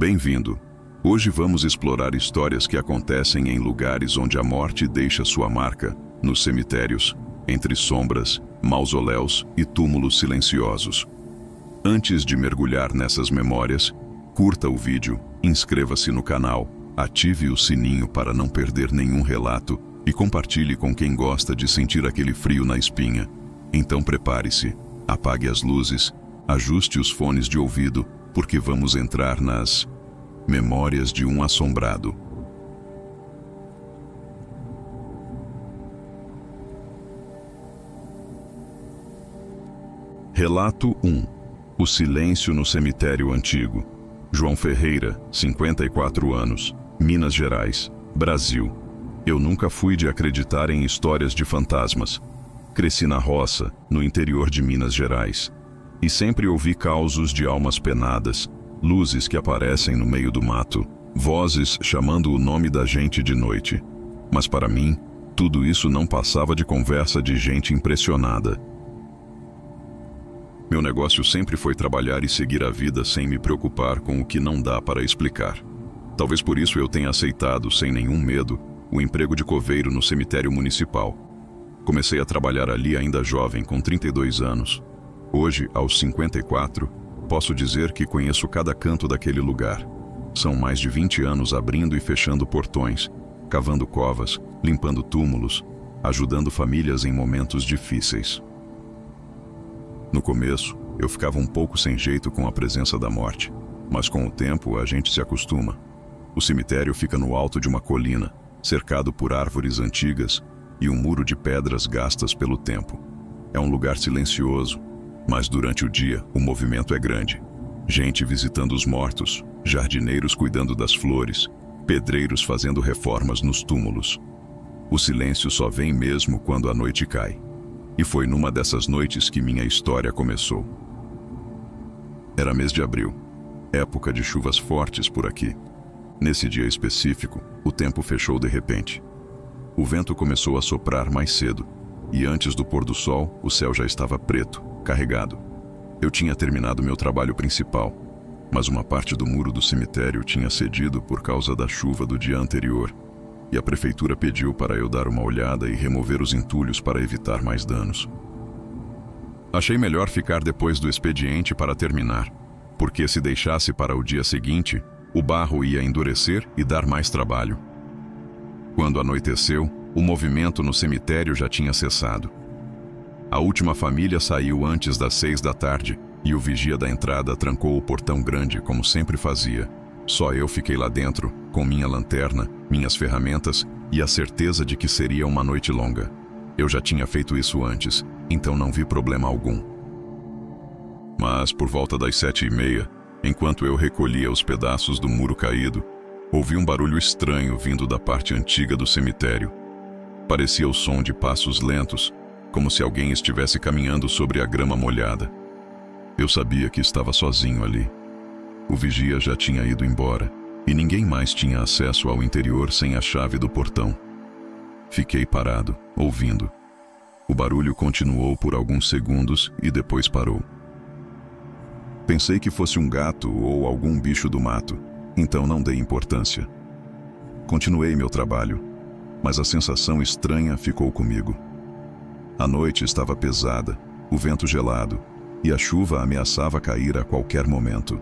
Bem-vindo! Hoje vamos explorar histórias que acontecem em lugares onde a morte deixa sua marca, nos cemitérios, entre sombras, mausoléus e túmulos silenciosos. Antes de mergulhar nessas memórias, curta o vídeo, inscreva-se no canal, ative o sininho para não perder nenhum relato e compartilhe com quem gosta de sentir aquele frio na espinha. Então prepare-se, apague as luzes, ajuste os fones de ouvido, porque vamos entrar nas memórias de um assombrado. Relato 1. O silêncio no cemitério antigo. João Ferreira, 54 anos, Minas Gerais, Brasil. Eu nunca fui de acreditar em histórias de fantasmas. Cresci na roça, no interior de Minas Gerais, e sempre ouvi causos de almas penadas, luzes que aparecem no meio do mato, vozes chamando o nome da gente de noite. Mas para mim, tudo isso não passava de conversa de gente impressionada. Meu negócio sempre foi trabalhar e seguir a vida sem me preocupar com o que não dá para explicar. Talvez por isso eu tenha aceitado, sem nenhum medo, o emprego de coveiro no cemitério municipal. Comecei a trabalhar ali ainda jovem, com 32 anos. Hoje, aos 54, posso dizer que conheço cada canto daquele lugar. São mais de 20 anos abrindo e fechando portões, cavando covas, limpando túmulos, ajudando famílias em momentos difíceis. No começo, eu ficava um pouco sem jeito com a presença da morte, mas com o tempo a gente se acostuma. O cemitério fica no alto de uma colina, cercado por árvores antigas e um muro de pedras gastas pelo tempo. É um lugar silencioso, mas durante o dia o movimento é grande. Gente visitando os mortos, jardineiros cuidando das flores, pedreiros fazendo reformas nos túmulos. O silêncio só vem mesmo quando a noite cai. E foi numa dessas noites que minha história começou. Era mês de abril, época de chuvas fortes por aqui. Nesse dia específico, o tempo fechou de repente. O vento começou a soprar mais cedo, e antes do pôr do sol, o céu já estava preto, carregado. Eu tinha terminado meu trabalho principal, mas uma parte do muro do cemitério tinha cedido por causa da chuva do dia anterior, e a prefeitura pediu para eu dar uma olhada e remover os entulhos para evitar mais danos. Achei melhor ficar depois do expediente para terminar, porque se deixasse para o dia seguinte, o barro ia endurecer e dar mais trabalho. Quando anoiteceu, o movimento no cemitério já tinha cessado. A última família saiu antes das 6 da tarde e o vigia da entrada trancou o portão grande como sempre fazia. Só eu fiquei lá dentro, com minha lanterna, minhas ferramentas e a certeza de que seria uma noite longa. Eu já tinha feito isso antes, então não vi problema algum. Mas por volta das 7h30, enquanto eu recolhia os pedaços do muro caído, ouvi um barulho estranho vindo da parte antiga do cemitério. Parecia o som de passos lentos, como se alguém estivesse caminhando sobre a grama molhada. Eu sabia que estava sozinho ali. O vigia já tinha ido embora, e ninguém mais tinha acesso ao interior sem a chave do portão. Fiquei parado, ouvindo. O barulho continuou por alguns segundos e depois parou. Pensei que fosse um gato ou algum bicho do mato, então não dei importância. Continuei meu trabalho, mas a sensação estranha ficou comigo. A noite estava pesada, o vento gelado, e a chuva ameaçava cair a qualquer momento.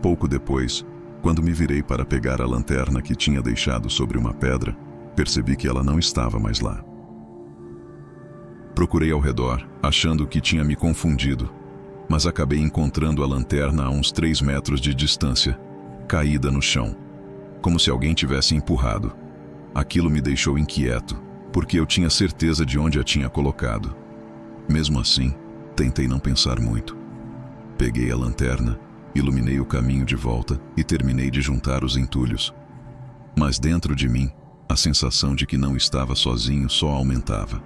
Pouco depois, quando me virei para pegar a lanterna que tinha deixado sobre uma pedra, percebi que ela não estava mais lá. Procurei ao redor, achando que tinha me confundido, mas acabei encontrando a lanterna a uns 3 metros de distância, caída no chão, como se alguém tivesse empurrado. Aquilo me deixou inquieto, porque eu tinha certeza de onde a tinha colocado. Mesmo assim, tentei não pensar muito. Peguei a lanterna, iluminei o caminho de volta e terminei de juntar os entulhos. Mas dentro de mim, a sensação de que não estava sozinho só aumentava.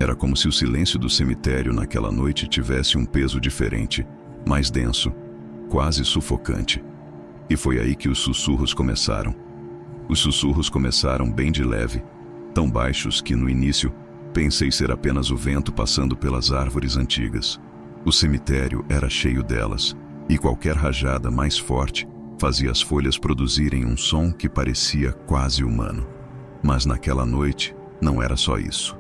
Era como se o silêncio do cemitério naquela noite tivesse um peso diferente, mais denso, quase sufocante. E foi aí que os sussurros começaram. Os sussurros começaram bem de leve, tão baixos que no início pensei ser apenas o vento passando pelas árvores antigas. O cemitério era cheio delas, e qualquer rajada mais forte Fazia as folhas produzirem um som que parecia quase humano. Mas naquela noite, não era só isso.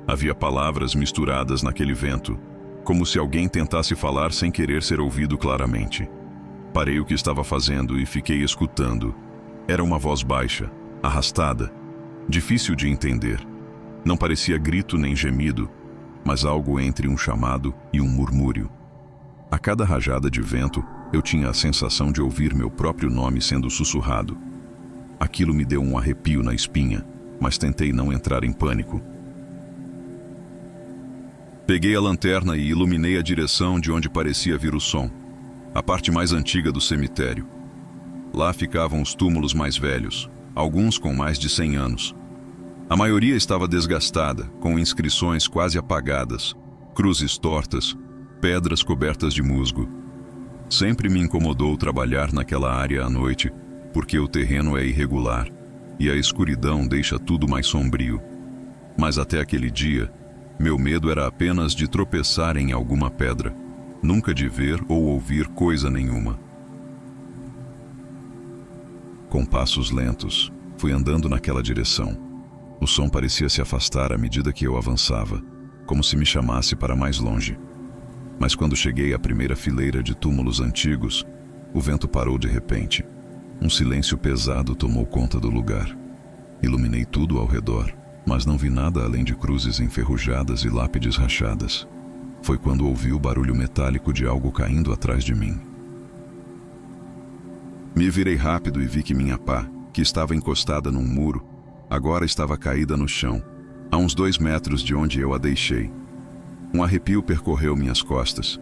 Havia palavras misturadas naquele vento, como se alguém tentasse falar sem querer ser ouvido claramente. Parei o que estava fazendo e fiquei escutando. Era uma voz baixa, arrastada, difícil de entender. Não parecia grito nem gemido, mas algo entre um chamado e um murmúrio. A cada rajada de vento, eu tinha a sensação de ouvir meu próprio nome sendo sussurrado. Aquilo me deu um arrepio na espinha, mas tentei não entrar em pânico. Peguei a lanterna e iluminei a direção de onde parecia vir o som, a parte mais antiga do cemitério. Lá ficavam os túmulos mais velhos, alguns com mais de 100 anos. A maioria estava desgastada, com inscrições quase apagadas, cruzes tortas, pedras cobertas de musgo. Sempre me incomodou trabalhar naquela área à noite, porque o terreno é irregular e a escuridão deixa tudo mais sombrio. Mas até aquele dia, meu medo era apenas de tropeçar em alguma pedra, nunca de ver ou ouvir coisa nenhuma. Com passos lentos, fui andando naquela direção. O som parecia se afastar à medida que eu avançava, como se me chamasse para mais longe. Mas quando cheguei à primeira fileira de túmulos antigos, o vento parou de repente. Um silêncio pesado tomou conta do lugar. Iluminei tudo ao redor, mas não vi nada além de cruzes enferrujadas e lápides rachadas. Foi quando ouvi o barulho metálico de algo caindo atrás de mim. Me virei rápido e vi que minha pá, que estava encostada num muro, agora estava caída no chão, a uns 2 metros de onde eu a deixei. Um arrepio percorreu minhas costas.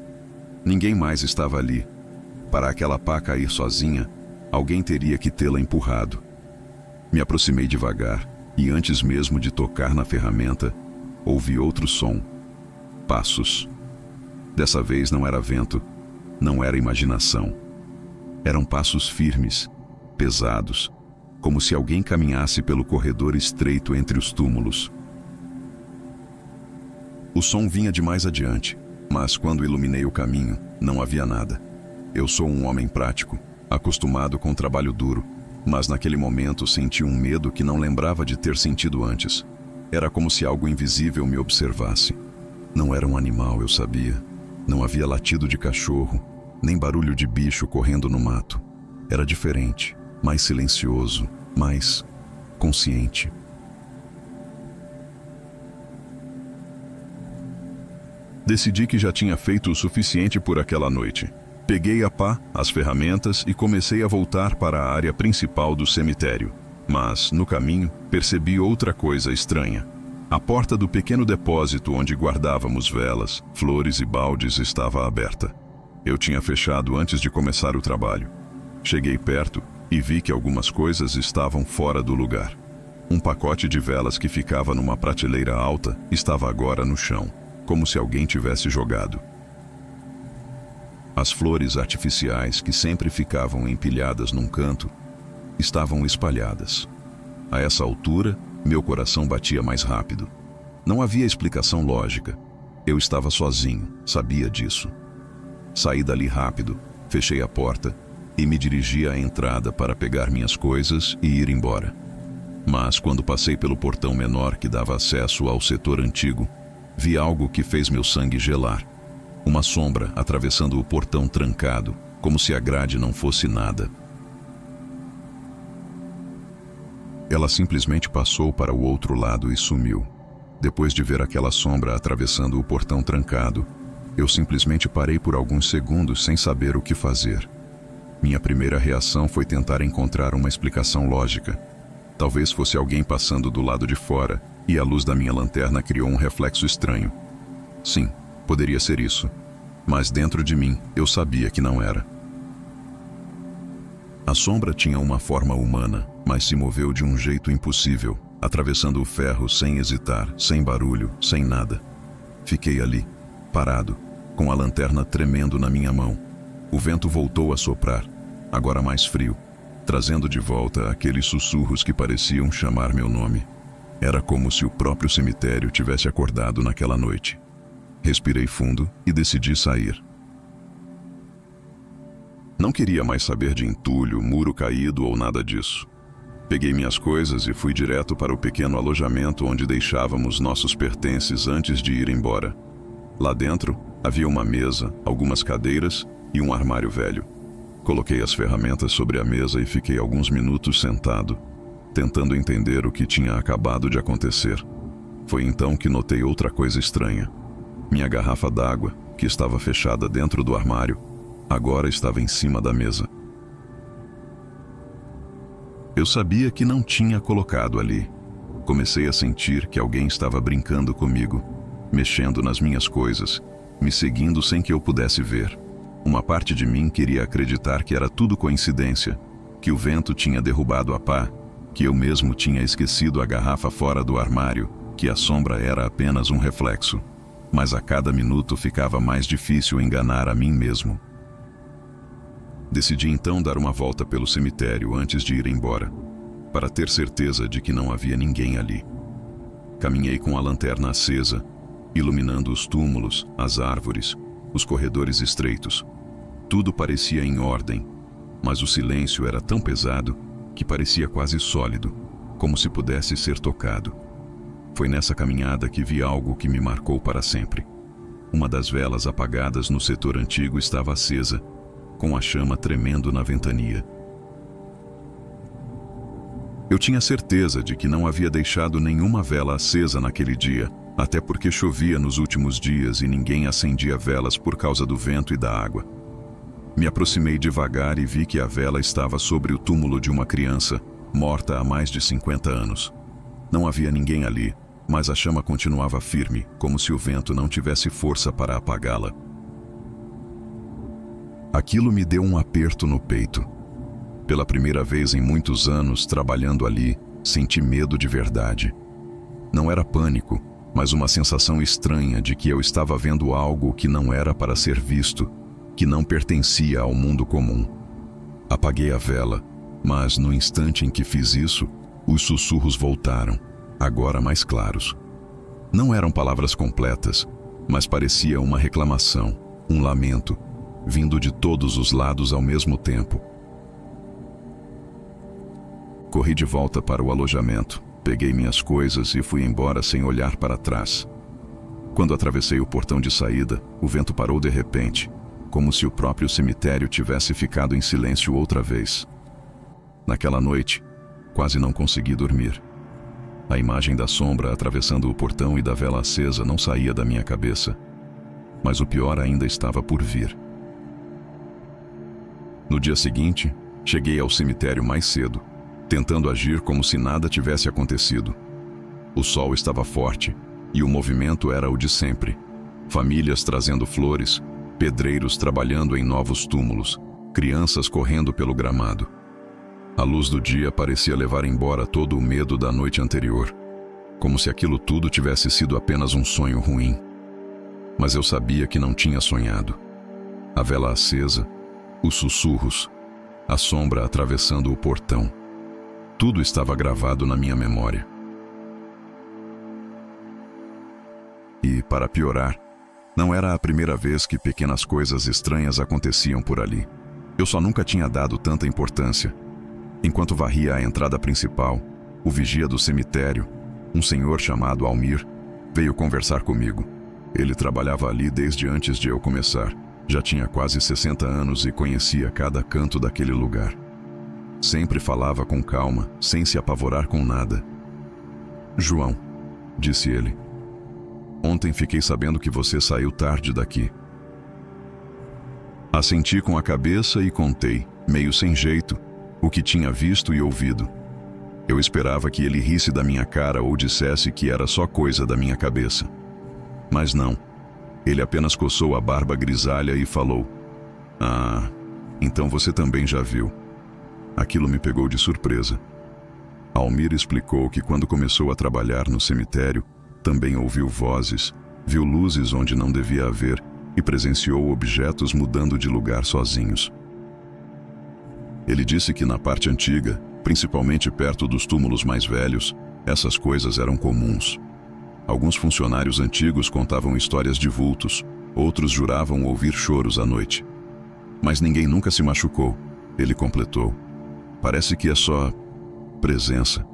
Ninguém mais estava ali. Para aquela pá cair sozinha, alguém teria que tê-la empurrado. Me aproximei devagar e, antes mesmo de tocar na ferramenta, ouvi outro som. Passos. Dessa vez não era vento, não era imaginação. Eram passos firmes, pesados, como se alguém caminhasse pelo corredor estreito entre os túmulos. O som vinha de mais adiante, mas quando iluminei o caminho, não havia nada. Eu sou um homem prático, acostumado com trabalho duro, mas naquele momento senti um medo que não lembrava de ter sentido antes. Era como se algo invisível me observasse. Não era um animal, eu sabia. Não havia latido de cachorro, nem barulho de bicho correndo no mato. Era diferente, mais silencioso, mais consciente. Decidi que já tinha feito o suficiente por aquela noite. Peguei a pá, as ferramentas e comecei a voltar para a área principal do cemitério. Mas, no caminho, percebi outra coisa estranha. A porta do pequeno depósito onde guardávamos velas, flores e baldes estava aberta. Eu tinha fechado antes de começar o trabalho. Cheguei perto e vi que algumas coisas estavam fora do lugar. Um pacote de velas que ficava numa prateleira alta estava agora no chão, como se alguém tivesse jogado. As flores artificiais que sempre ficavam empilhadas num canto estavam espalhadas. A essa altura, meu coração batia mais rápido. Não havia explicação lógica. Eu estava sozinho, sabia disso. Saí dali rápido, fechei a porta e me dirigi à entrada para pegar minhas coisas e ir embora. Mas quando passei pelo portão menor que dava acesso ao setor antigo, vi algo que fez meu sangue gelar. Uma sombra atravessando o portão trancado, como se a grade não fosse nada. Ela simplesmente passou para o outro lado e sumiu. Depois de ver aquela sombra atravessando o portão trancado, eu simplesmente parei por alguns segundos sem saber o que fazer. Minha primeira reação foi tentar encontrar uma explicação lógica. Talvez fosse alguém passando do lado de fora e a luz da minha lanterna criou um reflexo estranho. Sim, poderia ser isso. Mas dentro de mim, eu sabia que não era. A sombra tinha uma forma humana, mas se moveu de um jeito impossível, atravessando o ferro sem hesitar, sem barulho, sem nada. Fiquei ali, parado, com a lanterna tremendo na minha mão. O vento voltou a soprar, agora mais frio, trazendo de volta aqueles sussurros que pareciam chamar meu nome. Era como se o próprio cemitério tivesse acordado naquela noite. Respirei fundo e decidi sair. Não queria mais saber de entulho, muro caído ou nada disso. Peguei minhas coisas e fui direto para o pequeno alojamento onde deixávamos nossos pertences antes de ir embora. Lá dentro, havia uma mesa, algumas cadeiras e um armário velho. Coloquei as ferramentas sobre a mesa e fiquei alguns minutos sentado, tentando entender o que tinha acabado de acontecer. Foi então que notei outra coisa estranha. Minha garrafa d'água, que estava fechada dentro do armário, agora estava em cima da mesa. Eu sabia que não tinha colocado ali. Comecei a sentir que alguém estava brincando comigo, mexendo nas minhas coisas, me seguindo sem que eu pudesse ver. Uma parte de mim queria acreditar que era tudo coincidência, que o vento tinha derrubado a pá, que eu mesmo tinha esquecido a garrafa fora do armário, que a sombra era apenas um reflexo. Mas a cada minuto ficava mais difícil enganar a mim mesmo. Decidi então dar uma volta pelo cemitério antes de ir embora, para ter certeza de que não havia ninguém ali. Caminhei com a lanterna acesa, iluminando os túmulos, as árvores, os corredores estreitos. Tudo parecia em ordem, mas o silêncio era tão pesado que parecia quase sólido, como se pudesse ser tocado. Foi nessa caminhada que vi algo que me marcou para sempre. Uma das velas apagadas no setor antigo estava acesa, com a chama tremendo na ventania. Eu tinha certeza de que não havia deixado nenhuma vela acesa naquele dia, até porque chovia nos últimos dias e ninguém acendia velas por causa do vento e da água. Me aproximei devagar e vi que a vela estava sobre o túmulo de uma criança, morta há mais de 50 anos. Não havia ninguém ali, mas a chama continuava firme, como se o vento não tivesse força para apagá-la. Aquilo me deu um aperto no peito. Pela primeira vez em muitos anos trabalhando ali, senti medo de verdade. Não era pânico, mas uma sensação estranha de que eu estava vendo algo que não era para ser visto, que não pertencia ao mundo comum. Apaguei a vela, mas no instante em que fiz isso, os sussurros voltaram, agora mais claros. Não eram palavras completas, mas parecia uma reclamação, um lamento, vindo de todos os lados ao mesmo tempo. Corri de volta para o alojamento, peguei minhas coisas e fui embora sem olhar para trás. Quando atravessei o portão de saída, o vento parou de repente, como se o próprio cemitério tivesse ficado em silêncio outra vez. Naquela noite, quase não consegui dormir. A imagem da sombra atravessando o portão e da vela acesa não saía da minha cabeça, mas o pior ainda estava por vir. No dia seguinte, cheguei ao cemitério mais cedo, tentando agir como se nada tivesse acontecido. O sol estava forte e o movimento era o de sempre. Famílias trazendo flores, pedreiros trabalhando em novos túmulos, crianças correndo pelo gramado. A luz do dia parecia levar embora todo o medo da noite anterior, como se aquilo tudo tivesse sido apenas um sonho ruim. Mas eu sabia que não tinha sonhado. A vela acesa, os sussurros, a sombra atravessando o portão. Tudo estava gravado na minha memória. E, para piorar, não era a primeira vez que pequenas coisas estranhas aconteciam por ali. Eu só nunca tinha dado tanta importância. Enquanto varria a entrada principal, o vigia do cemitério, um senhor chamado Almir, veio conversar comigo. Ele trabalhava ali desde antes de eu começar. Já tinha quase 60 anos e conhecia cada canto daquele lugar. Sempre falava com calma, sem se apavorar com nada. "João", disse ele, "ontem fiquei sabendo que você saiu tarde daqui." Assenti com a cabeça e contei, meio sem jeito, o que tinha visto e ouvido. Eu esperava que ele risse da minha cara ou dissesse que era só coisa da minha cabeça. Mas não. Ele apenas coçou a barba grisalha e falou: "Ah, então você também já viu." Aquilo me pegou de surpresa. Almir explicou que quando começou a trabalhar no cemitério, também ouviu vozes, viu luzes onde não devia haver e presenciou objetos mudando de lugar sozinhos. Ele disse que na parte antiga, principalmente perto dos túmulos mais velhos, essas coisas eram comuns. Alguns funcionários antigos contavam histórias de vultos, outros juravam ouvir choros à noite. Mas ninguém nunca se machucou, ele completou. Parece que é só presença.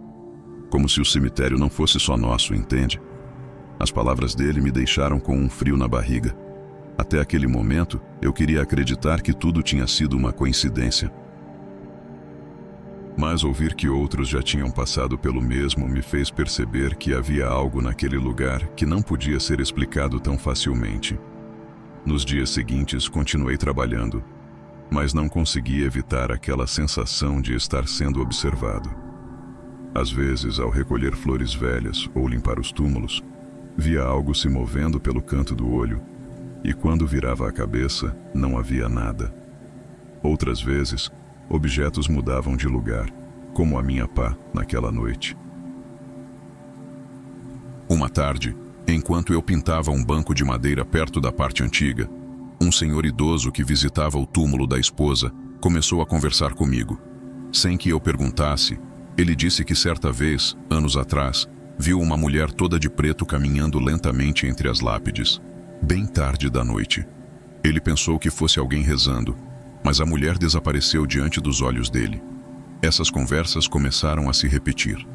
Como se o cemitério não fosse só nosso, entende? As palavras dele me deixaram com um frio na barriga. Até aquele momento, eu queria acreditar que tudo tinha sido uma coincidência. Mas ouvir que outros já tinham passado pelo mesmo me fez perceber que havia algo naquele lugar que não podia ser explicado tão facilmente. Nos dias seguintes, continuei trabalhando, mas não consegui evitar aquela sensação de estar sendo observado. Às vezes, ao recolher flores velhas ou limpar os túmulos, via algo se movendo pelo canto do olho, e quando virava a cabeça, não havia nada. Outras vezes, objetos mudavam de lugar, como a minha pá naquela noite. Uma tarde, enquanto eu pintava um banco de madeira perto da parte antiga, um senhor idoso que visitava o túmulo da esposa começou a conversar comigo. Sem que eu perguntasse, ele disse que certa vez, anos atrás, viu uma mulher toda de preto caminhando lentamente entre as lápides, bem tarde da noite. Ele pensou que fosse alguém rezando, mas a mulher desapareceu diante dos olhos dele. Essas conversas começaram a se repetir.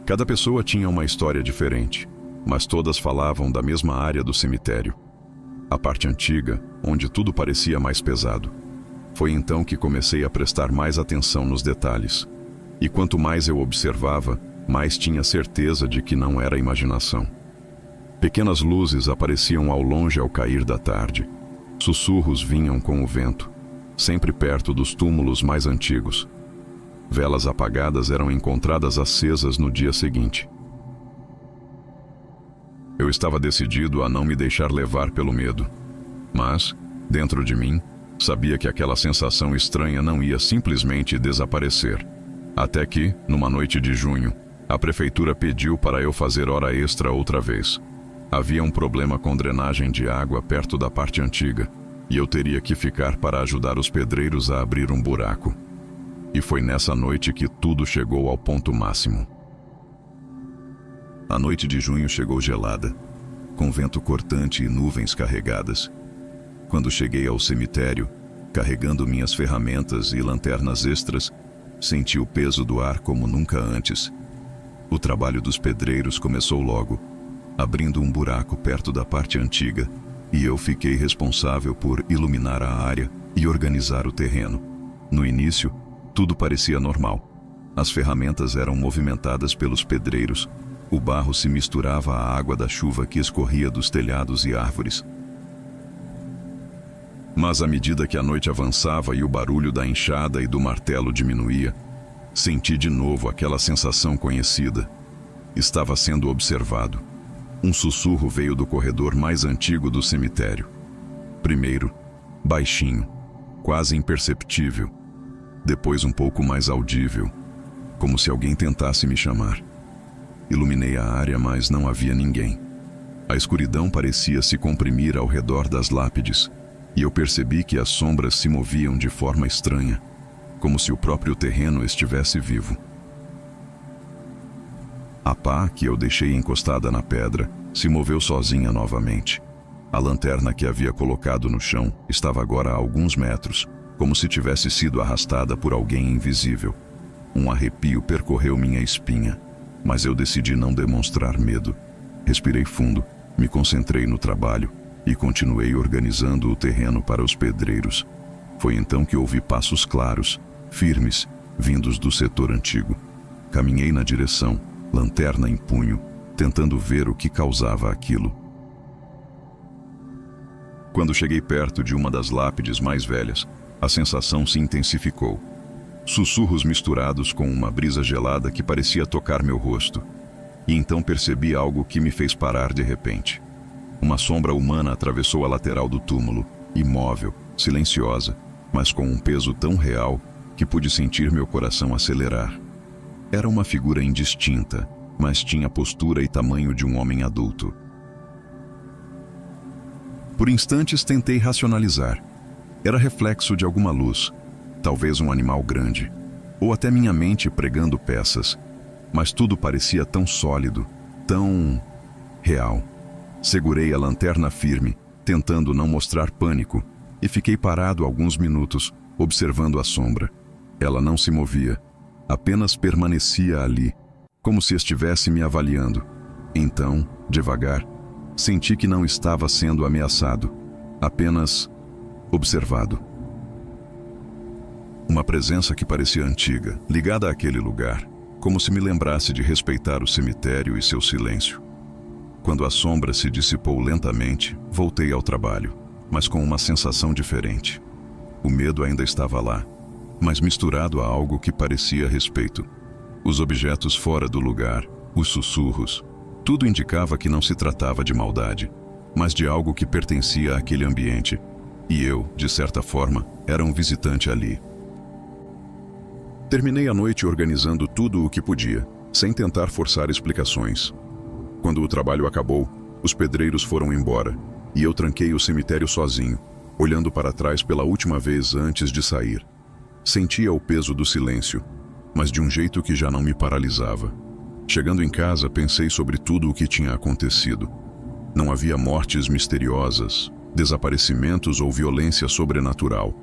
Cada pessoa tinha uma história diferente, mas todas falavam da mesma área do cemitério. A parte antiga, onde tudo parecia mais pesado. Foi então que comecei a prestar mais atenção nos detalhes. E quanto mais eu observava, mais tinha certeza de que não era imaginação. Pequenas luzes apareciam ao longe ao cair da tarde. Sussurros vinham com o vento, sempre perto dos túmulos mais antigos. Velas apagadas eram encontradas acesas no dia seguinte. Eu estava decidido a não me deixar levar pelo medo. Mas, dentro de mim, sabia que aquela sensação estranha não ia simplesmente desaparecer. Até que, numa noite de junho, a prefeitura pediu para eu fazer hora extra outra vez. Havia um problema com drenagem de água perto da parte antiga, e eu teria que ficar para ajudar os pedreiros a abrir um buraco. E foi nessa noite que tudo chegou ao ponto máximo. A noite de junho chegou gelada, com vento cortante e nuvens carregadas. Quando cheguei ao cemitério, carregando minhas ferramentas e lanternas extras, senti o peso do ar como nunca antes. O trabalho dos pedreiros começou logo, abrindo um buraco perto da parte antiga, e eu fiquei responsável por iluminar a área e organizar o terreno. No início, tudo parecia normal. As ferramentas eram movimentadas pelos pedreiros, o barro se misturava à água da chuva que escorria dos telhados e árvores. Mas à medida que a noite avançava e o barulho da enxada e do martelo diminuía, senti de novo aquela sensação conhecida. Estava sendo observado. Um sussurro veio do corredor mais antigo do cemitério. Primeiro, baixinho, quase imperceptível. Depois um pouco mais audível, como se alguém tentasse me chamar. Iluminei a área, mas não havia ninguém. A escuridão parecia se comprimir ao redor das lápides, e eu percebi que as sombras se moviam de forma estranha, como se o próprio terreno estivesse vivo. A pá que eu deixei encostada na pedra se moveu sozinha novamente. A lanterna que havia colocado no chão estava agora a alguns metros, como se tivesse sido arrastada por alguém invisível. Um arrepio percorreu minha espinha, mas eu decidi não demonstrar medo. Respirei fundo, me concentrei no trabalho e continuei organizando o terreno para os pedreiros. Foi então que ouvi passos claros, firmes, vindos do setor antigo. Caminhei na direção, lanterna em punho, tentando ver o que causava aquilo. Quando cheguei perto de uma das lápides mais velhas, a sensação se intensificou. Sussurros misturados com uma brisa gelada que parecia tocar meu rosto. E então percebi algo que me fez parar de repente. Uma sombra humana atravessou a lateral do túmulo, imóvel, silenciosa, mas com um peso tão real que pude sentir meu coração acelerar. Era uma figura indistinta, mas tinha postura e tamanho de um homem adulto. Por instantes tentei racionalizar. Era reflexo de alguma luz, talvez um animal grande, ou até minha mente pregando peças, mas tudo parecia tão sólido, tão real. Segurei a lanterna firme, tentando não mostrar pânico, e fiquei parado alguns minutos, observando a sombra. Ela não se movia, apenas permanecia ali, como se estivesse me avaliando. Então, devagar, senti que não estava sendo ameaçado, apenas observado. Uma presença que parecia antiga, ligada àquele lugar, como se me lembrasse de respeitar o cemitério e seu silêncio. Quando a sombra se dissipou lentamente, voltei ao trabalho, mas com uma sensação diferente. O medo ainda estava lá, mas misturado a algo que parecia respeito. Os objetos fora do lugar, os sussurros, tudo indicava que não se tratava de maldade, mas de algo que pertencia àquele ambiente, e eu, de certa forma, era um visitante ali. Terminei a noite organizando tudo o que podia, sem tentar forçar explicações. Quando o trabalho acabou, os pedreiros foram embora, e eu tranquei o cemitério sozinho, olhando para trás pela última vez antes de sair. Sentia o peso do silêncio, mas de um jeito que já não me paralisava. Chegando em casa, pensei sobre tudo o que tinha acontecido. Não havia mortes misteriosas, desaparecimentos ou violência sobrenatural.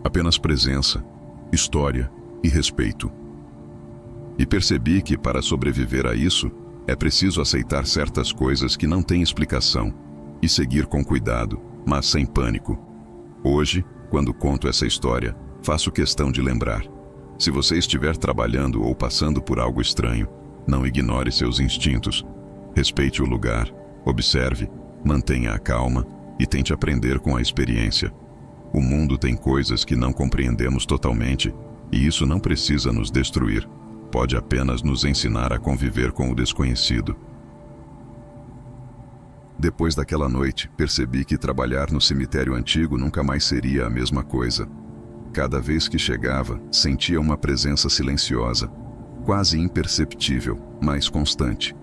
Apenas presença, história e respeito. E percebi que, para sobreviver a isso, é preciso aceitar certas coisas que não têm explicação e seguir com cuidado, mas sem pânico. Hoje, quando conto essa história, faço questão de lembrar: se você estiver trabalhando ou passando por algo estranho, não ignore seus instintos. Respeite o lugar, observe, mantenha a calma e tente aprender com a experiência. O mundo tem coisas que não compreendemos totalmente, e isso não precisa nos destruir. Pode apenas nos ensinar a conviver com o desconhecido. Depois daquela noite, percebi que trabalhar no cemitério antigo nunca mais seria a mesma coisa. Cada vez que chegava, sentia uma presença silenciosa, quase imperceptível, mas constante.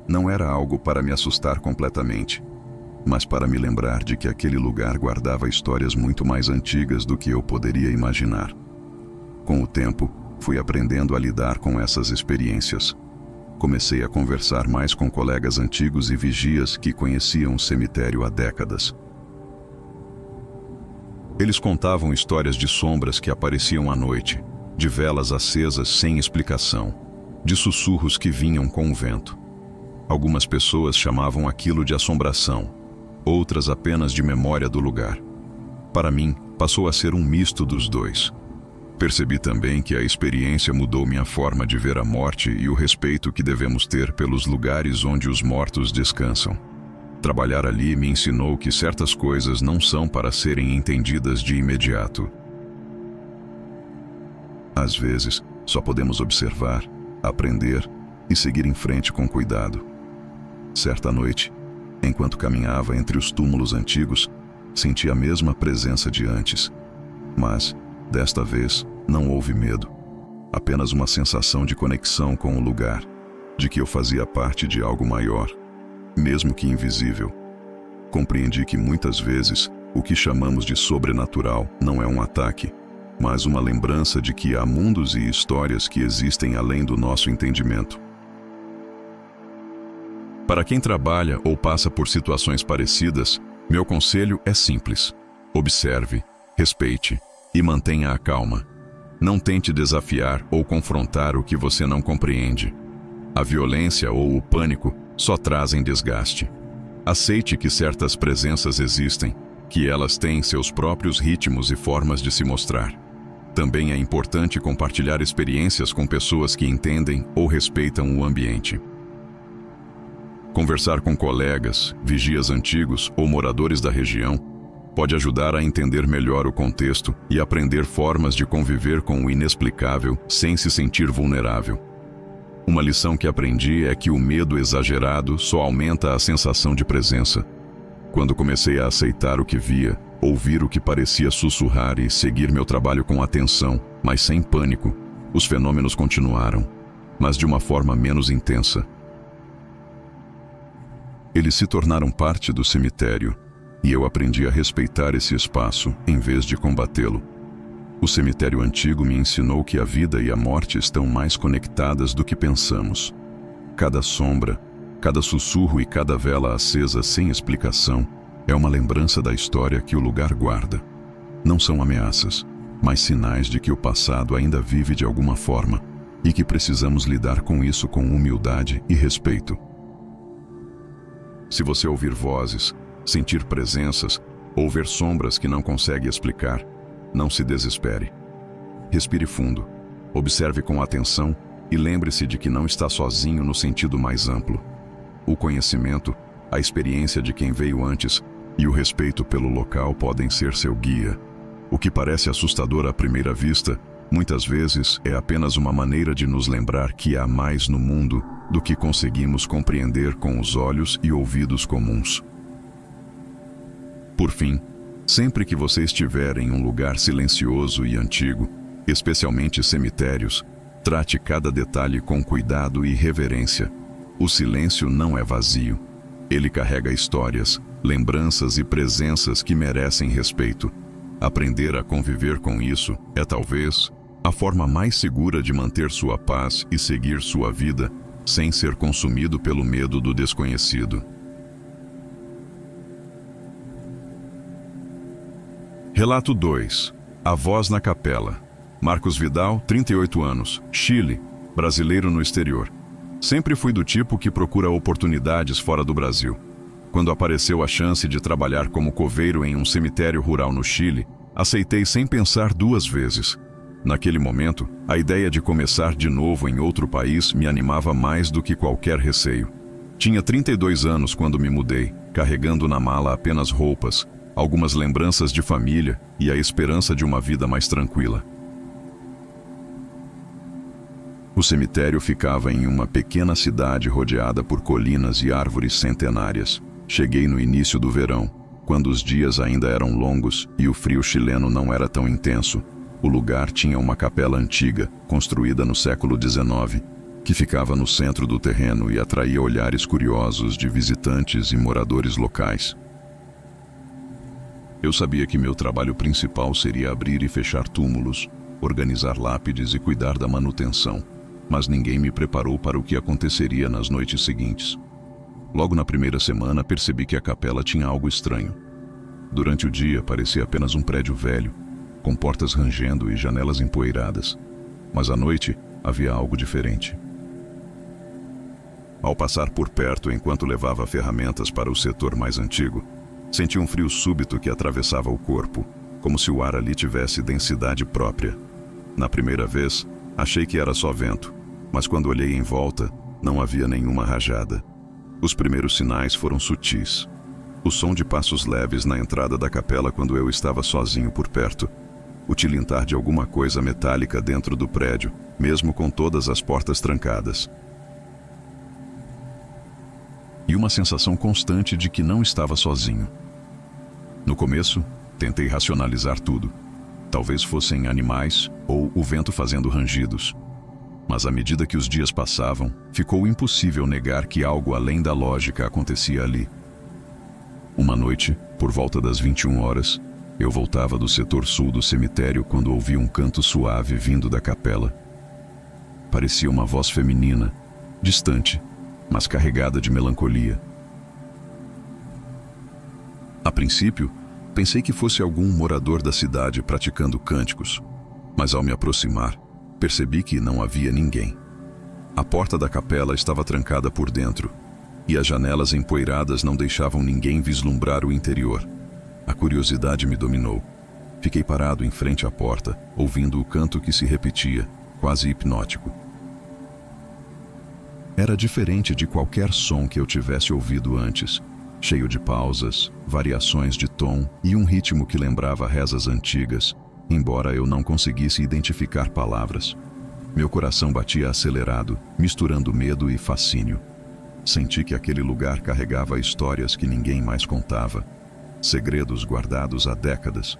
Não era algo para me assustar completamente, mas para me lembrar de que aquele lugar guardava histórias muito mais antigas do que eu poderia imaginar. Com o tempo, fui aprendendo a lidar com essas experiências. Comecei a conversar mais com colegas antigos e vigias que conheciam o cemitério há décadas. Eles contavam histórias de sombras que apareciam à noite, de velas acesas sem explicação, de sussurros que vinham com o vento. Algumas pessoas chamavam aquilo de assombração, outras apenas de memória do lugar. Para mim, passou a ser um misto dos dois. Percebi também que a experiência mudou minha forma de ver a morte e o respeito que devemos ter pelos lugares onde os mortos descansam. Trabalhar ali me ensinou que certas coisas não são para serem entendidas de imediato. Às vezes, só podemos observar, aprender e seguir em frente com cuidado. Certa noite, enquanto caminhava entre os túmulos antigos, senti a mesma presença de antes, mas desta vez, não houve medo, apenas uma sensação de conexão com o lugar, de que eu fazia parte de algo maior, mesmo que invisível. Compreendi que muitas vezes, o que chamamos de sobrenatural não é um ataque, mas uma lembrança de que há mundos e histórias que existem além do nosso entendimento. Para quem trabalha ou passa por situações parecidas, meu conselho é simples: observe, respeite e mantenha a calma. Não tente desafiar ou confrontar o que você não compreende. A violência ou o pânico só trazem desgaste. Aceite que certas presenças existem, que elas têm seus próprios ritmos e formas de se mostrar. Também é importante compartilhar experiências com pessoas que entendem ou respeitam o ambiente. Conversar com colegas, vigias antigos ou moradores da região pode ajudar a entender melhor o contexto e aprender formas de conviver com o inexplicável sem se sentir vulnerável. Uma lição que aprendi é que o medo exagerado só aumenta a sensação de presença. Quando comecei a aceitar o que via, ouvir o que parecia sussurrar e seguir meu trabalho com atenção, mas sem pânico, os fenômenos continuaram, mas de uma forma menos intensa. Eles se tornaram parte do cemitério, e eu aprendi a respeitar esse espaço em vez de combatê-lo. O cemitério antigo me ensinou que a vida e a morte estão mais conectadas do que pensamos. Cada sombra, cada sussurro e cada vela acesa sem explicação é uma lembrança da história que o lugar guarda. Não são ameaças, mas sinais de que o passado ainda vive de alguma forma e que precisamos lidar com isso com humildade e respeito. Se você ouvir vozes, sentir presenças ou ver sombras que não consegue explicar, não se desespere. Respire fundo, observe com atenção e lembre-se de que não está sozinho no sentido mais amplo. O conhecimento, a experiência de quem veio antes e o respeito pelo local podem ser seu guia. O que parece assustador à primeira vista, muitas vezes é apenas uma maneira de nos lembrar que há mais no mundo do que conseguimos compreender com os olhos e ouvidos comuns. Por fim, sempre que você estiver em um lugar silencioso e antigo, especialmente cemitérios, trate cada detalhe com cuidado e reverência. O silêncio não é vazio. Ele carrega histórias, lembranças e presenças que merecem respeito. Aprender a conviver com isso é talvez a forma mais segura de manter sua paz e seguir sua vida sem ser consumido pelo medo do desconhecido. Relato 2. A voz na capela. Marcos Vidal, 38 anos, Chile, brasileiro no exterior. Sempre fui do tipo que procura oportunidades fora do Brasil. Quando apareceu a chance de trabalhar como coveiro em um cemitério rural no Chile, aceitei sem pensar duas vezes. Naquele momento, a ideia de começar de novo em outro país me animava mais do que qualquer receio. Tinha 32 anos quando me mudei, carregando na mala apenas roupas, algumas lembranças de família e a esperança de uma vida mais tranquila. O cemitério ficava em uma pequena cidade rodeada por colinas e árvores centenárias. Cheguei no início do verão, quando os dias ainda eram longos e o frio chileno não era tão intenso. O lugar tinha uma capela antiga, construída no século XIX, que ficava no centro do terreno e atraía olhares curiosos de visitantes e moradores locais. Eu sabia que meu trabalho principal seria abrir e fechar túmulos, organizar lápides e cuidar da manutenção, mas ninguém me preparou para o que aconteceria nas noites seguintes. Logo na primeira semana percebi que a capela tinha algo estranho. Durante o dia parecia apenas um prédio velho, com portas rangendo e janelas empoeiradas, mas à noite havia algo diferente. Ao passar por perto enquanto levava ferramentas para o setor mais antigo, senti um frio súbito que atravessava o corpo, como se o ar ali tivesse densidade própria. Na primeira vez, achei que era só vento, mas quando olhei em volta, não havia nenhuma rajada. Os primeiros sinais foram sutis. O som de passos leves na entrada da capela quando eu estava sozinho por perto. O tilintar de alguma coisa metálica dentro do prédio, mesmo com todas as portas trancadas. E uma sensação constante de que não estava sozinho. No começo, tentei racionalizar tudo. Talvez fossem animais ou o vento fazendo rangidos. Mas à medida que os dias passavam, ficou impossível negar que algo além da lógica acontecia ali. Uma noite, por volta das 21 horas, eu voltava do setor sul do cemitério quando ouvi um canto suave vindo da capela. Parecia uma voz feminina, distante, mas carregada de melancolia. A princípio, pensei que fosse algum morador da cidade praticando cânticos, mas ao me aproximar, percebi que não havia ninguém. A porta da capela estava trancada por dentro, e as janelas empoeiradas não deixavam ninguém vislumbrar o interior. A curiosidade me dominou. Fiquei parado em frente à porta, ouvindo o canto que se repetia, quase hipnótico. Era diferente de qualquer som que eu tivesse ouvido antes, cheio de pausas, variações de tom e um ritmo que lembrava rezas antigas, embora eu não conseguisse identificar palavras. Meu coração batia acelerado, misturando medo e fascínio. Senti que aquele lugar carregava histórias que ninguém mais contava, segredos guardados há décadas.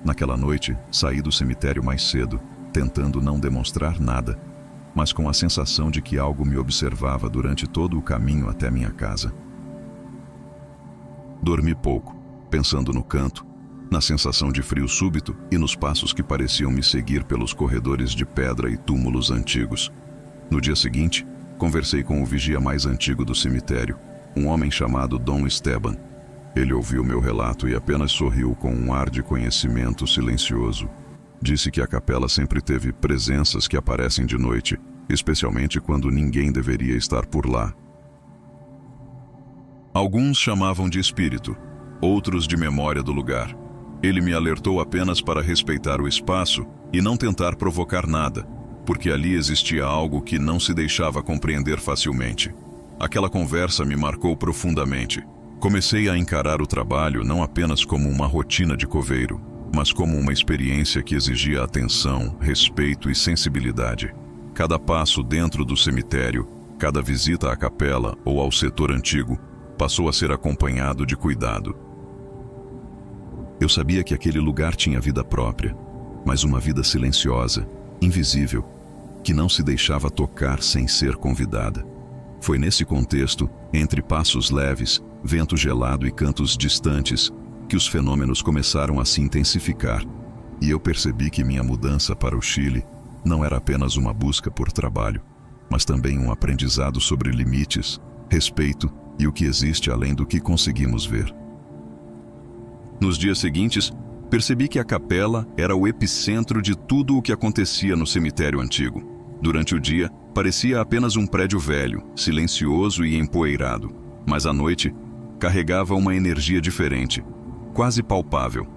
Naquela noite, saí do cemitério mais cedo, tentando não demonstrar nada, mas com a sensação de que algo me observava durante todo o caminho até minha casa. Dormi pouco, pensando no canto, na sensação de frio súbito e nos passos que pareciam me seguir pelos corredores de pedra e túmulos antigos. No dia seguinte, conversei com o vigia mais antigo do cemitério, um homem chamado Dom Esteban. Ele ouviu meu relato e apenas sorriu com um ar de conhecimento silencioso. Disse que a capela sempre teve presenças que aparecem de noite, especialmente quando ninguém deveria estar por lá. Alguns chamavam de espírito, outros de memória do lugar. Ele me alertou apenas para respeitar o espaço e não tentar provocar nada, porque ali existia algo que não se deixava compreender facilmente. Aquela conversa me marcou profundamente. Comecei a encarar o trabalho não apenas como uma rotina de coveiro, mas como uma experiência que exigia atenção, respeito e sensibilidade. Cada passo dentro do cemitério, cada visita à capela ou ao setor antigo, passou a ser acompanhado de cuidado. Eu sabia que aquele lugar tinha vida própria, mas uma vida silenciosa, invisível, que não se deixava tocar sem ser convidada. Foi nesse contexto, entre passos leves, vento gelado e cantos distantes, que os fenômenos começaram a se intensificar, e eu percebi que minha mudança para o Chile não era apenas uma busca por trabalho, mas também um aprendizado sobre limites, respeito e o que existe além do que conseguimos ver. Nos dias seguintes, percebi que a capela era o epicentro de tudo o que acontecia no cemitério antigo. Durante o dia, parecia apenas um prédio velho, silencioso e empoeirado, mas à noite, carregava uma energia diferente, quase palpável.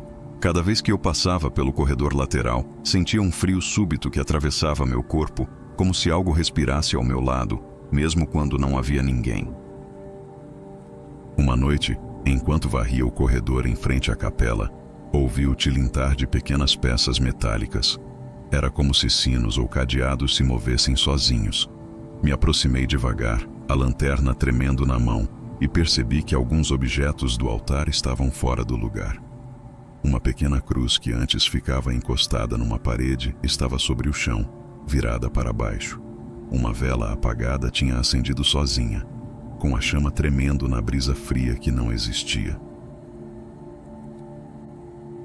Cada vez que eu passava pelo corredor lateral, sentia um frio súbito que atravessava meu corpo, como se algo respirasse ao meu lado, mesmo quando não havia ninguém. Uma noite, enquanto varria o corredor em frente à capela, ouvi o tilintar de pequenas peças metálicas. Era como se sinos ou cadeados se movessem sozinhos. Me aproximei devagar, a lanterna tremendo na mão, e percebi que alguns objetos do altar estavam fora do lugar. Uma pequena cruz que antes ficava encostada numa parede estava sobre o chão, virada para baixo. Uma vela apagada tinha acendido sozinha, com a chama tremendo na brisa fria que não existia.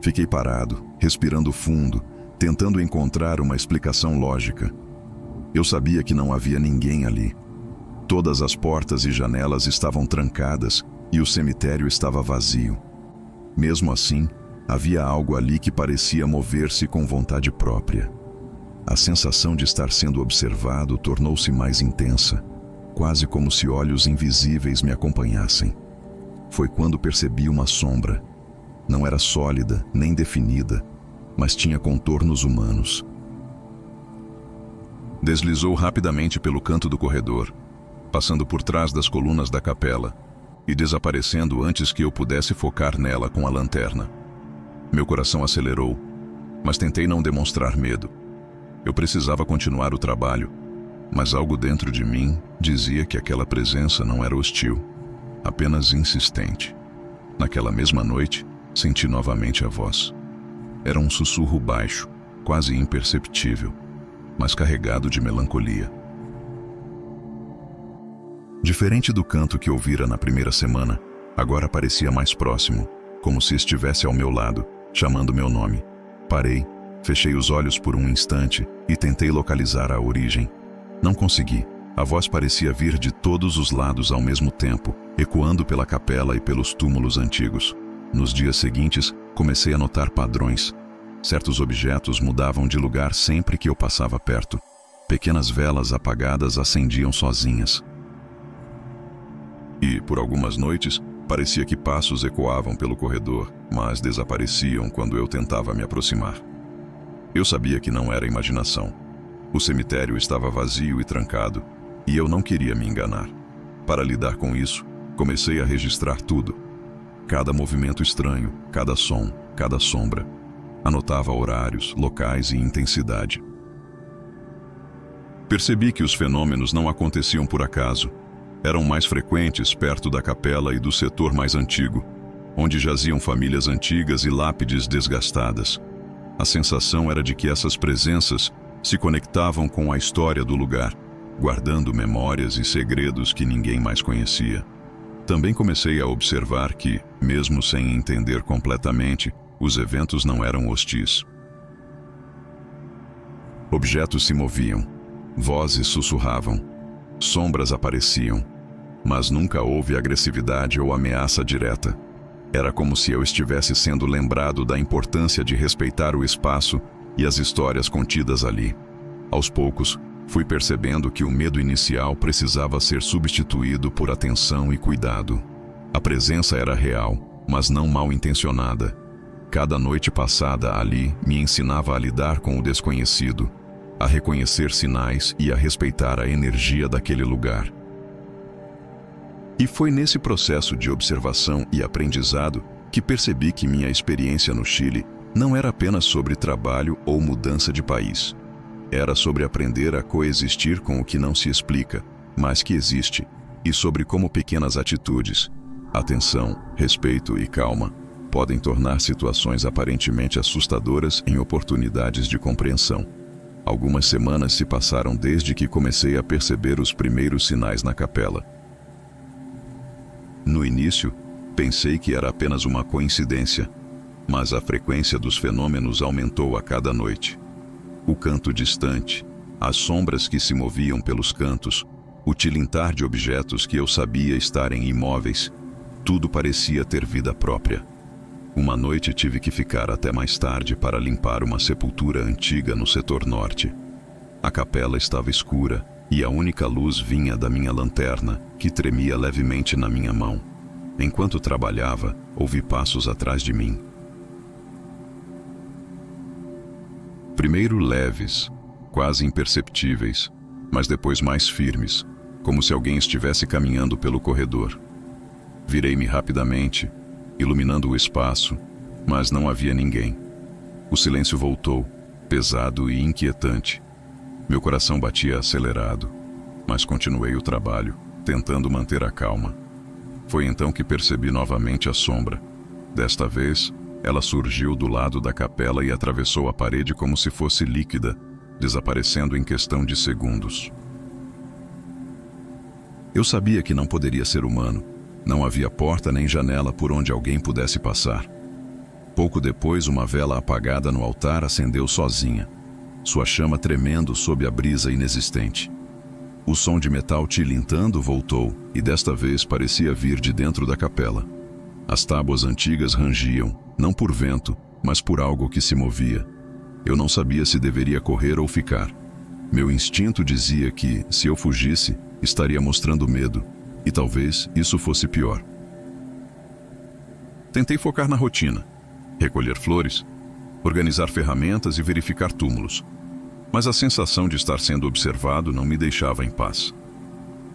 Fiquei parado, respirando fundo, tentando encontrar uma explicação lógica. Eu sabia que não havia ninguém ali. Todas as portas e janelas estavam trancadas e o cemitério estava vazio. Mesmo assim, havia algo ali que parecia mover-se com vontade própria. A sensação de estar sendo observado tornou-se mais intensa, quase como se olhos invisíveis me acompanhassem. Foi quando percebi uma sombra. Não era sólida, nem definida, mas tinha contornos humanos. Deslizou rapidamente pelo canto do corredor, passando por trás das colunas da capela e desaparecendo antes que eu pudesse focar nela com a lanterna. Meu coração acelerou, mas tentei não demonstrar medo. Eu precisava continuar o trabalho, mas algo dentro de mim dizia que aquela presença não era hostil, apenas insistente. Naquela mesma noite, senti novamente a voz. Era um sussurro baixo, quase imperceptível, mas carregado de melancolia. Diferente do canto que ouvira na primeira semana, agora parecia mais próximo, como se estivesse ao meu lado, chamando meu nome. Parei, fechei os olhos por um instante e tentei localizar a origem. Não consegui. A voz parecia vir de todos os lados ao mesmo tempo, ecoando pela capela e pelos túmulos antigos. Nos dias seguintes, comecei a notar padrões. Certos objetos mudavam de lugar sempre que eu passava perto. Pequenas velas apagadas acendiam sozinhas. E, por algumas noites, parecia que passos ecoavam pelo corredor, mas desapareciam quando eu tentava me aproximar. Eu sabia que não era imaginação. O cemitério estava vazio e trancado, e eu não queria me enganar. Para lidar com isso, comecei a registrar tudo. Cada movimento estranho, cada som, cada sombra. Anotava horários, locais e intensidade. Percebi que os fenômenos não aconteciam por acaso. Eram mais frequentes perto da capela e do setor mais antigo, onde jaziam famílias antigas e lápides desgastadas. A sensação era de que essas presenças se conectavam com a história do lugar, guardando memórias e segredos que ninguém mais conhecia. Também comecei a observar que, mesmo sem entender completamente, os eventos não eram hostis. Objetos se moviam, vozes sussurravam, sombras apareciam, mas nunca houve agressividade ou ameaça direta. Era como se eu estivesse sendo lembrado da importância de respeitar o espaço e as histórias contidas ali. Aos poucos, fui percebendo que o medo inicial precisava ser substituído por atenção e cuidado. A presença era real, mas não mal intencionada. Cada noite passada ali me ensinava a lidar com o desconhecido, a reconhecer sinais e a respeitar a energia daquele lugar. E foi nesse processo de observação e aprendizado que percebi que minha experiência no Chile não era apenas sobre trabalho ou mudança de país. Era sobre aprender a coexistir com o que não se explica, mas que existe, e sobre como pequenas atitudes, atenção, respeito e calma, podem tornar situações aparentemente assustadoras em oportunidades de compreensão. Algumas semanas se passaram desde que comecei a perceber os primeiros sinais na capela. No início, pensei que era apenas uma coincidência, mas a frequência dos fenômenos aumentou a cada noite. O canto distante, as sombras que se moviam pelos cantos, o tilintar de objetos que eu sabia estarem imóveis, tudo parecia ter vida própria. Uma noite tive que ficar até mais tarde para limpar uma sepultura antiga no setor norte. A capela estava escura e a única luz vinha da minha lanterna, que tremia levemente na minha mão. Enquanto trabalhava, ouvi passos atrás de mim. Primeiro leves, quase imperceptíveis, mas depois mais firmes, como se alguém estivesse caminhando pelo corredor. Virei-me rapidamente, iluminando o espaço, mas não havia ninguém. O silêncio voltou, pesado e inquietante. Meu coração batia acelerado, mas continuei o trabalho, tentando manter a calma. Foi então que percebi novamente a sombra. Desta vez, ela surgiu do lado da capela e atravessou a parede como se fosse líquida, desaparecendo em questão de segundos. Eu sabia que não poderia ser humano. Não havia porta nem janela por onde alguém pudesse passar. Pouco depois, uma vela apagada no altar acendeu sozinha, sua chama tremendo sob a brisa inexistente. O som de metal tilintando voltou, e desta vez parecia vir de dentro da capela. As tábuas antigas rangiam, não por vento, mas por algo que se movia. Eu não sabia se deveria correr ou ficar. Meu instinto dizia que, se eu fugisse, estaria mostrando medo. E talvez isso fosse pior. Tentei focar na rotina, recolher flores, organizar ferramentas e verificar túmulos. Mas a sensação de estar sendo observado não me deixava em paz.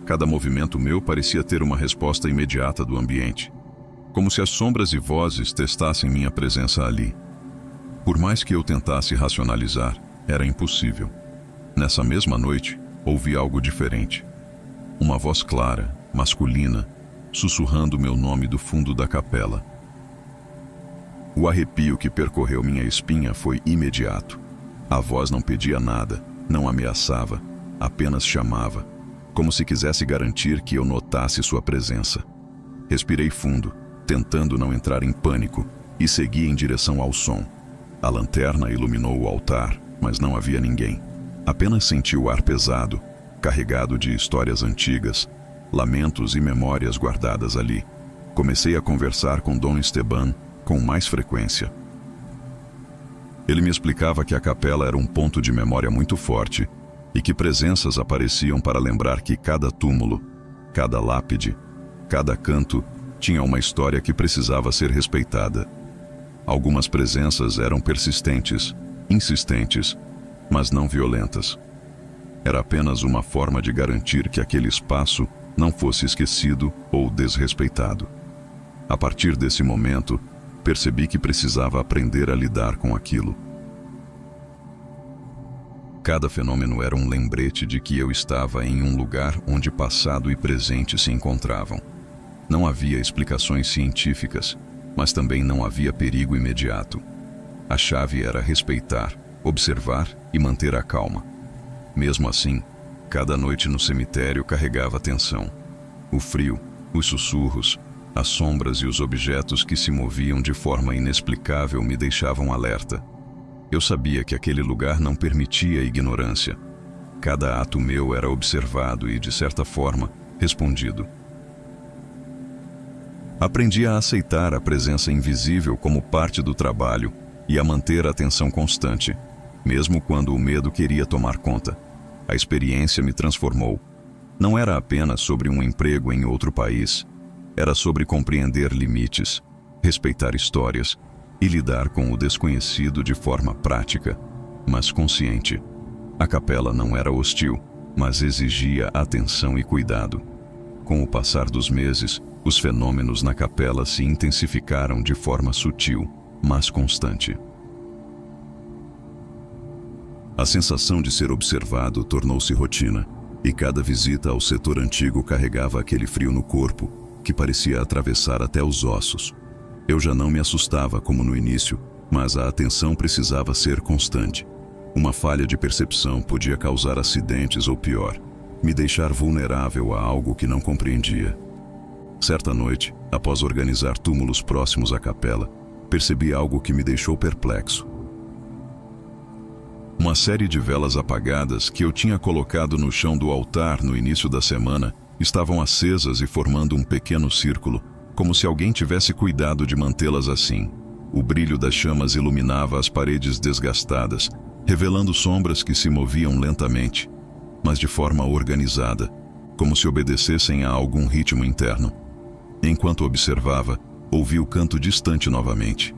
Cada movimento meu parecia ter uma resposta imediata do ambiente, como se as sombras e vozes testassem minha presença ali. Por mais que eu tentasse racionalizar, era impossível. Nessa mesma noite, ouvi algo diferente. Uma voz clara, masculina, sussurrando meu nome do fundo da capela. O arrepio que percorreu minha espinha foi imediato. A voz não pedia nada, não ameaçava, apenas chamava, como se quisesse garantir que eu notasse sua presença. Respirei fundo, tentando não entrar em pânico, e segui em direção ao som. A lanterna iluminou o altar, mas não havia ninguém. Apenas senti o ar pesado, carregado de histórias antigas, lamentos e memórias guardadas ali. Comecei a conversar com Dom Esteban com mais frequência. Ele me explicava que a capela era um ponto de memória muito forte e que presenças apareciam para lembrar que cada túmulo, cada lápide, cada canto tinha uma história que precisava ser respeitada. Algumas presenças eram persistentes, insistentes, mas não violentas. Era apenas uma forma de garantir que aquele espaço não fosse esquecido ou desrespeitado. A partir desse momento, percebi que precisava aprender a lidar com aquilo. Cada fenômeno era um lembrete de que eu estava em um lugar onde passado e presente se encontravam. Não havia explicações científicas, mas também não havia perigo imediato. A chave era respeitar, observar e manter a calma. Mesmo assim, cada noite no cemitério carregava tensão. O frio, os sussurros, as sombras e os objetos que se moviam de forma inexplicável me deixavam alerta. Eu sabia que aquele lugar não permitia a ignorância. Cada ato meu era observado e, de certa forma, respondido. Aprendi a aceitar a presença invisível como parte do trabalho e a manter a atenção constante, mesmo quando o medo queria tomar conta. A experiência me transformou. Não era apenas sobre um emprego em outro país. Era sobre compreender limites, respeitar histórias e lidar com o desconhecido de forma prática, mas consciente. A capela não era hostil, mas exigia atenção e cuidado. Com o passar dos meses, os fenômenos na capela se intensificaram de forma sutil, mas constante. A sensação de ser observado tornou-se rotina, e cada visita ao setor antigo carregava aquele frio no corpo, que parecia atravessar até os ossos. Eu já não me assustava como no início, mas a atenção precisava ser constante. Uma falha de percepção podia causar acidentes ou pior, me deixar vulnerável a algo que não compreendia. Certa noite, após organizar túmulos próximos à capela, percebi algo que me deixou perplexo. Uma série de velas apagadas que eu tinha colocado no chão do altar no início da semana estavam acesas e formando um pequeno círculo, como se alguém tivesse cuidado de mantê-las assim. O brilho das chamas iluminava as paredes desgastadas, revelando sombras que se moviam lentamente, mas de forma organizada, como se obedecessem a algum ritmo interno. Enquanto observava, ouvi o canto distante novamente.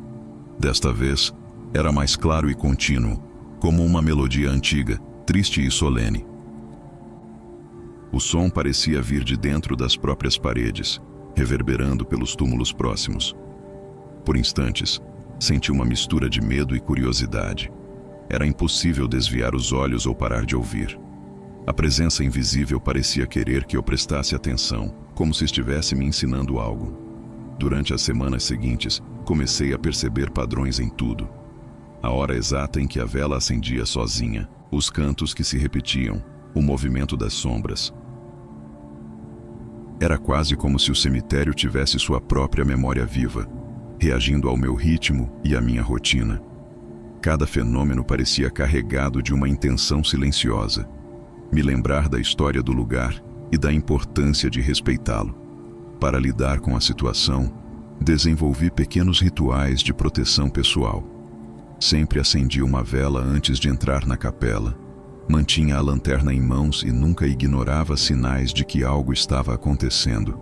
Desta vez, era mais claro e contínuo, como uma melodia antiga, triste e solene. O som parecia vir de dentro das próprias paredes, reverberando pelos túmulos próximos. Por instantes, senti uma mistura de medo e curiosidade. Era impossível desviar os olhos ou parar de ouvir. A presença invisível parecia querer que eu prestasse atenção, como se estivesse me ensinando algo. Durante as semanas seguintes, comecei a perceber padrões em tudo. A hora exata em que a vela acendia sozinha, os cantos que se repetiam, o movimento das sombras. Era quase como se o cemitério tivesse sua própria memória viva, reagindo ao meu ritmo e à minha rotina. Cada fenômeno parecia carregado de uma intenção silenciosa, me lembrar da história do lugar e da importância de respeitá-lo. Para lidar com a situação, desenvolvi pequenos rituais de proteção pessoal. Sempre acendia uma vela antes de entrar na capela, mantinha a lanterna em mãos e nunca ignorava sinais de que algo estava acontecendo.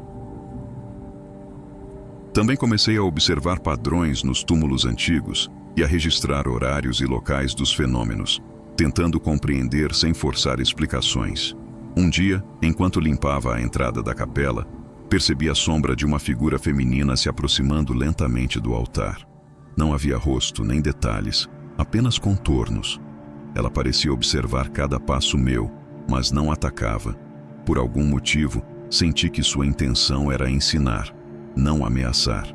Também comecei a observar padrões nos túmulos antigos e a registrar horários e locais dos fenômenos, tentando compreender sem forçar explicações. Um dia, enquanto limpava a entrada da capela, percebi a sombra de uma figura feminina se aproximando lentamente do altar. Não havia rosto nem detalhes, apenas contornos. Ela parecia observar cada passo meu, mas não atacava. Por algum motivo, senti que sua intenção era ensinar, não ameaçar.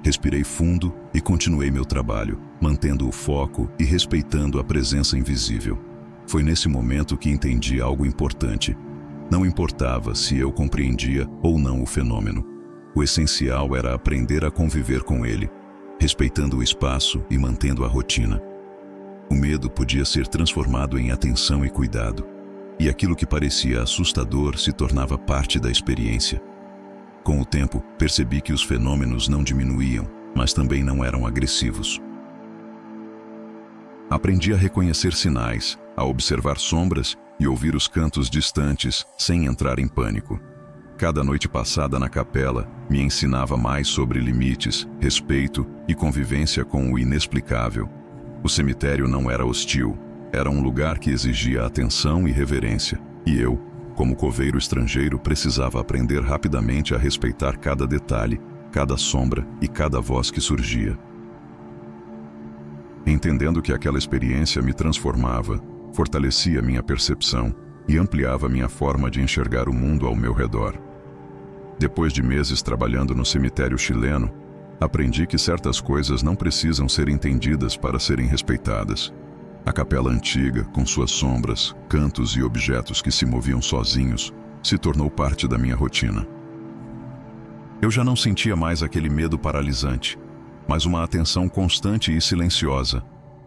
Respirei fundo e continuei meu trabalho, mantendo o foco e respeitando a presença invisível. Foi nesse momento que entendi algo importante. Não importava se eu compreendia ou não o fenômeno. O essencial era aprender a conviver com ele, respeitando o espaço e mantendo a rotina. O medo podia ser transformado em atenção e cuidado, e aquilo que parecia assustador se tornava parte da experiência. Com o tempo, percebi que os fenômenos não diminuíam, mas também não eram agressivos. Aprendi a reconhecer sinais, a observar sombras e ouvir os cantos distantes sem entrar em pânico. Cada noite passada na capela me ensinava mais sobre limites, respeito e convivência com o inexplicável. O cemitério não era hostil, era um lugar que exigia atenção e reverência, e eu, como coveiro estrangeiro, precisava aprender rapidamente a respeitar cada detalhe, cada sombra e cada voz que surgia. Entendendo que aquela experiência me transformava, fortalecia minha percepção e ampliava minha forma de enxergar o mundo ao meu redor. Depois de meses trabalhando no cemitério chileno, aprendi que certas coisas não precisam ser entendidas para serem respeitadas. A capela antiga, com suas sombras, cantos e objetos que se moviam sozinhos, se tornou parte da minha rotina. Eu já não sentia mais aquele medo paralisante, mas uma atenção constante e silenciosa,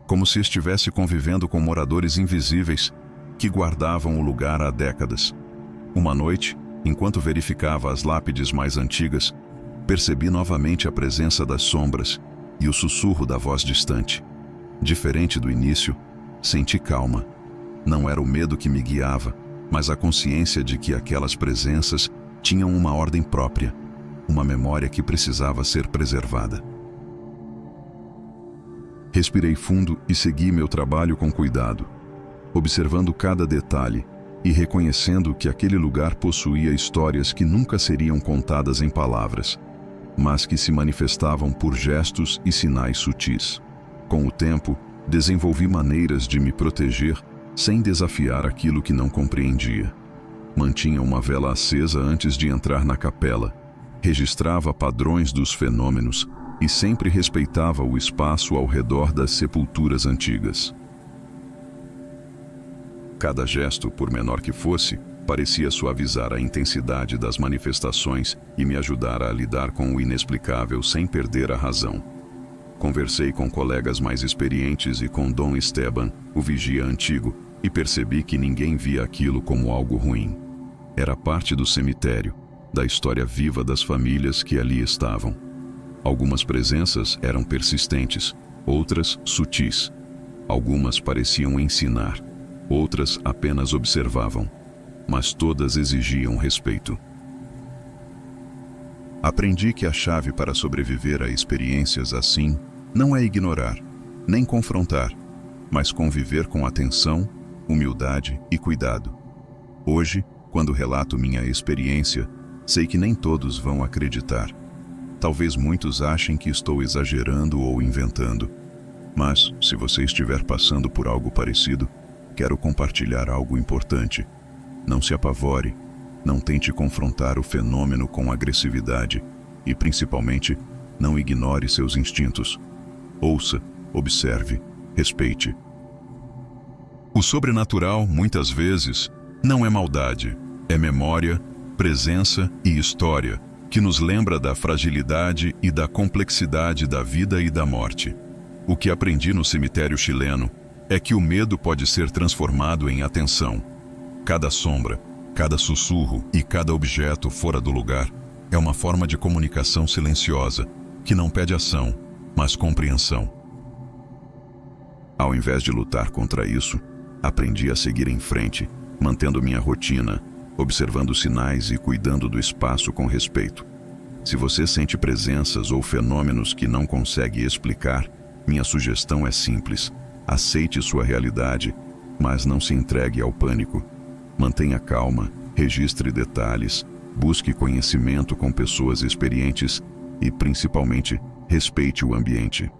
como se estivesse convivendo com moradores invisíveis que guardavam o lugar há décadas. Uma noite, Enquanto verificava as lápides mais antigas, percebi novamente a presença das sombras e o sussurro da voz distante. Diferente do início, senti calma. Não era o medo que me guiava, mas a consciência de que aquelas presenças tinham uma ordem própria, uma memória que precisava ser preservada. Respirei fundo e segui meu trabalho com cuidado, observando cada detalhe e reconhecendo que aquele lugar possuía histórias que nunca seriam contadas em palavras, mas que se manifestavam por gestos e sinais sutis. Com o tempo, desenvolvi maneiras de me proteger sem desafiar aquilo que não compreendia. Mantinha uma vela acesa antes de entrar na capela, registrava padrões dos fenômenos e sempre respeitava o espaço ao redor das sepulturas antigas. Cada gesto, por menor que fosse, parecia suavizar a intensidade das manifestações e me ajudar a lidar com o inexplicável sem perder a razão. Conversei com colegas mais experientes e com Dom Esteban, o vigia antigo, e percebi que ninguém via aquilo como algo ruim. Era parte do cemitério, da história viva das famílias que ali estavam. Algumas presenças eram persistentes, outras sutis. Algumas pareciam ensinar, outras apenas observavam, mas todas exigiam respeito. Aprendi que a chave para sobreviver a experiências assim não é ignorar, nem confrontar, mas conviver com atenção, humildade e cuidado. Hoje, quando relato minha experiência, sei que nem todos vão acreditar. Talvez muitos achem que estou exagerando ou inventando. Mas, se você estiver passando por algo parecido, quero compartilhar algo importante. Não se apavore, não tente confrontar o fenômeno com agressividade e, principalmente, não ignore seus instintos. Ouça, observe, respeite. O sobrenatural, muitas vezes, não é maldade, é memória, presença e história, que nos lembra da fragilidade e da complexidade da vida e da morte. O que aprendi no cemitério chileno é que o medo pode ser transformado em atenção. Cada sombra, cada sussurro e cada objeto fora do lugar é uma forma de comunicação silenciosa, que não pede ação, mas compreensão. Ao invés de lutar contra isso, aprendi a seguir em frente, mantendo minha rotina, observando sinais e cuidando do espaço com respeito. Se você sente presenças ou fenômenos que não consegue explicar, minha sugestão é simples: aceite sua realidade, mas não se entregue ao pânico. Mantenha calma, registre detalhes, busque conhecimento com pessoas experientes e, principalmente, respeite o ambiente.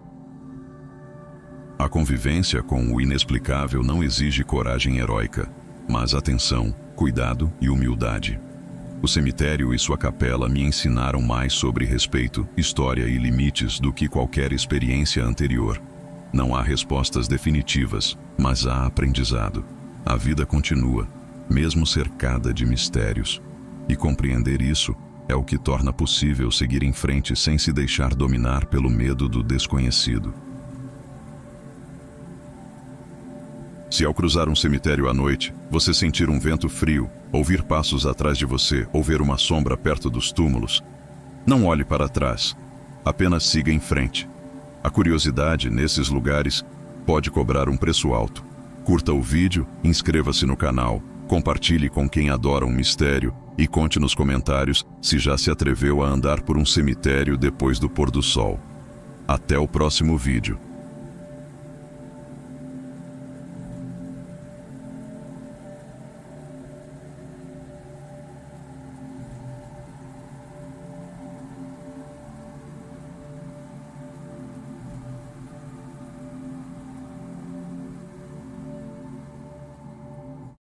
A convivência com o inexplicável não exige coragem heróica, mas atenção, cuidado e humildade. O cemitério e sua capela me ensinaram mais sobre respeito, história e limites do que qualquer experiência anterior. Não há respostas definitivas, mas há aprendizado. A vida continua, mesmo cercada de mistérios. E compreender isso é o que torna possível seguir em frente sem se deixar dominar pelo medo do desconhecido. Se ao cruzar um cemitério à noite, você sentir um vento frio, ouvir passos atrás de você ou ver uma sombra perto dos túmulos, não olhe para trás, apenas siga em frente. A curiosidade nesses lugares pode cobrar um preço alto. Curta o vídeo, inscreva-se no canal, compartilhe com quem adora um mistério e conte nos comentários se já se atreveu a andar por um cemitério depois do pôr do sol. Até o próximo vídeo.